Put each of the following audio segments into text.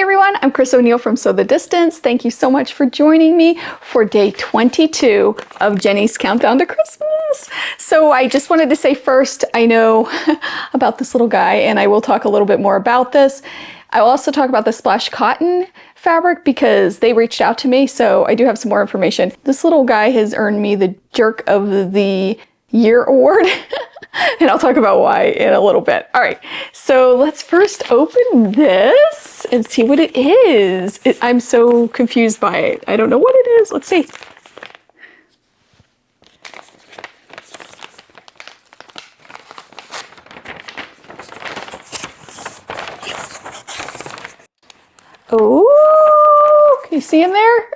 Hi everyone, I'm Chris O'Neill from Sew the Distance. Thank you so much for joining me for day 22 of Jenny's Countdown to Christmas. So I just wanted to say first, I know about this little guy and I will talk a little bit more about this. I will also talk about the Splash Cotton fabric because they reached out to me, so I do have some more information. This little guy has earned me the Jerk of the Year award. And I'll talk about why in a little bit. All right, so let's first open this and see what it is. I'm so confused by it. I don't know what it is. Let's see. Oh, can you see him there?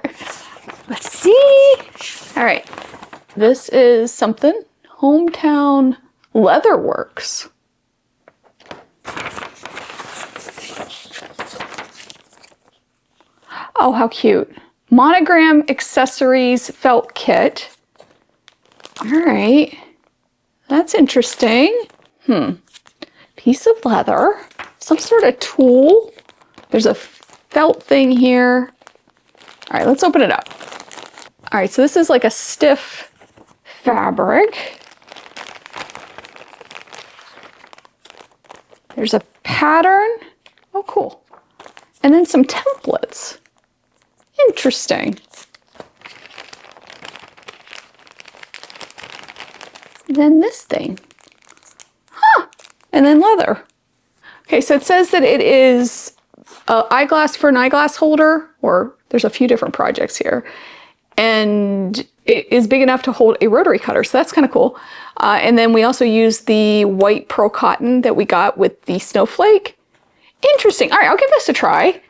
Let's see. All right, this is something. Hometown Leatherworks. Oh, how cute. Monogram accessories felt kit. All right, that's interesting. Piece of leather, some sort of tool. There's a felt thing here. All right, let's open it up. All right, so this is like a stiff fabric. There's a pattern. Oh, cool. And then some templates. Interesting. Then this thing. Huh. And then leather. Okay, so it says that it is an eyeglass for an eyeglass holder, or there's a few different projects here. And it is big enough to hold a rotary cutter, so that's kind of cool. And then we also use the white pearl cotton that we got with the snowflake. Interesting. All right, I'll give this a try.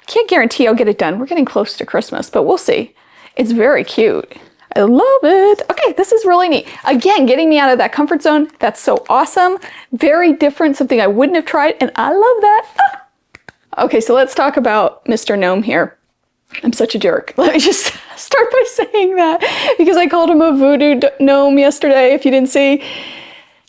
Can't guarantee I'll get it done. We're getting close to Christmas, but we'll see. It's very cute. I love it. Okay, this is really neat. Again, getting me out of that comfort zone. That's so awesome. Very different, something I wouldn't have tried, and I love that. Ah. Okay, so let's talk about Mr. Gnome here. I'm such a jerk. Let me just start by saying that because I called him a voodoo gnome yesterday. If you didn't see,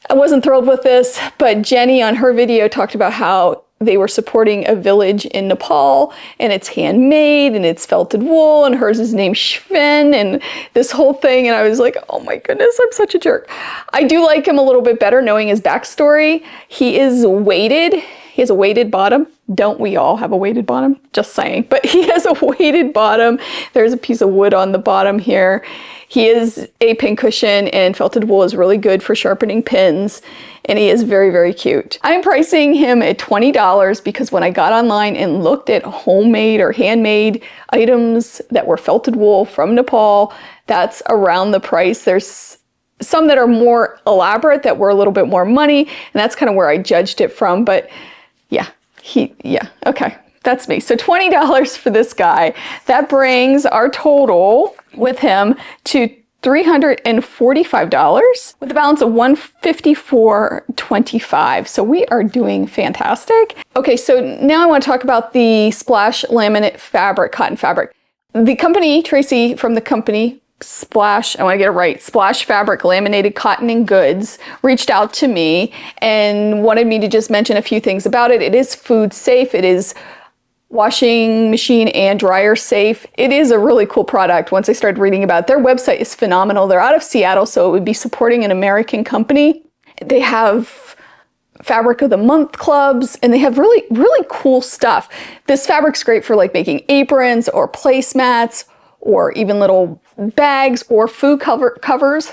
I wasn't thrilled with this, but Jenny on her video talked about how they were supporting a village in Nepal and it's handmade and it's felted wool and hers is named Shven and this whole thing. And I was like, oh my goodness, I'm such a jerk. I do like him a little bit better knowing his backstory. He is weighted. He has a weighted bottom. Don't we all have a weighted bottom? Just saying. But he has a weighted bottom. There's a piece of wood on the bottom here. He is a pincushion and felted wool is really good for sharpening pins. And he is very, very cute. I'm pricing him at $20 because when I got online and looked at homemade or handmade items that were felted wool from Nepal, that's around the price. There's some that are more elaborate that were a little bit more money. And that's kind of where I judged it from. But yeah, okay, that's me. So $20 for this guy. That brings our total with him to $345 with a balance of $154.25. So we are doing fantastic. Okay, so now I want to talk about the Splash laminate fabric, cotton fabric. The company, Tracy from the company, Splash, I want to get it right, Splash Fabric Laminated Cotton and Goods reached out to me and wanted me to just mention a few things about it. It is food safe. It is washing machine and dryer safe. It is a really cool product once I started reading about it. Their website is phenomenal. They're out of Seattle, so it would be supporting an American company. They have Fabric of the Month clubs, and they have really, really cool stuff. This fabric's great for like making aprons or placemats or even little bags or food covers,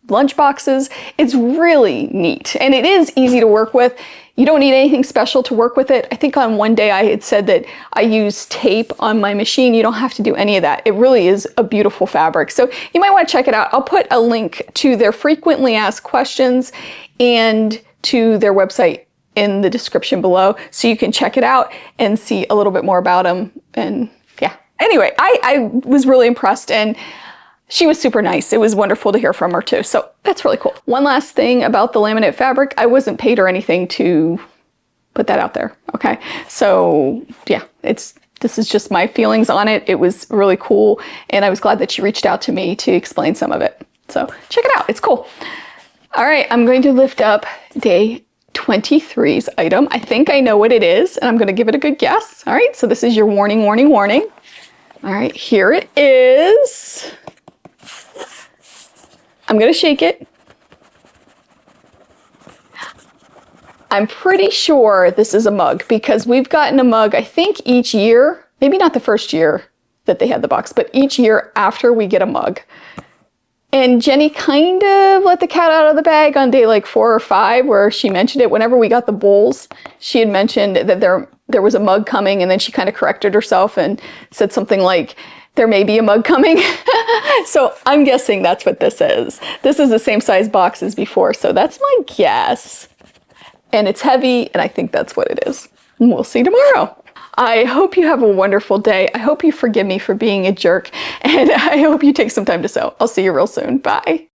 lunch boxes. It's really neat and it is easy to work with. You don't need anything special to work with it. I think on one day I had said that I use tape on my machine. You don't have to do any of that. It really is a beautiful fabric. So you might want to check it out. I'll put a link to their frequently asked questions and to their website in the description below so you can check it out and see a little bit more about them. And yeah, anyway, I was really impressed and she was super nice. It was wonderful to hear from her too. So that's really cool. One last thing about the laminate fabric. I wasn't paid or anything to put that out there. Okay. So yeah, this is just my feelings on it. It was really cool. And I was glad that she reached out to me to explain some of it. So check it out. It's cool. All right. I'm going to lift up day 23's item. I think I know what it is, and I'm going to give it a good guess. All right, so this is your warning, warning, warning. All right, here it is. I'm going to shake it. I'm pretty sure this is a mug because we've gotten a mug, I think each year, maybe not the first year that they had the box, but each year after we get a mug. And Jenny kind of let the cat out of the bag on day like 4 or 5 where she mentioned it. Whenever we got the bowls, she had mentioned that there was a mug coming, and then she kind of corrected herself and said something like, there may be a mug coming. So I'm guessing that's what this is. This is the same size box as before, so that's my guess. And it's heavy, and I think that's what it is. And we'll see tomorrow. I hope you have a wonderful day. I hope you forgive me for being a jerk, and I hope you take some time to sew. I'll see you real soon. Bye.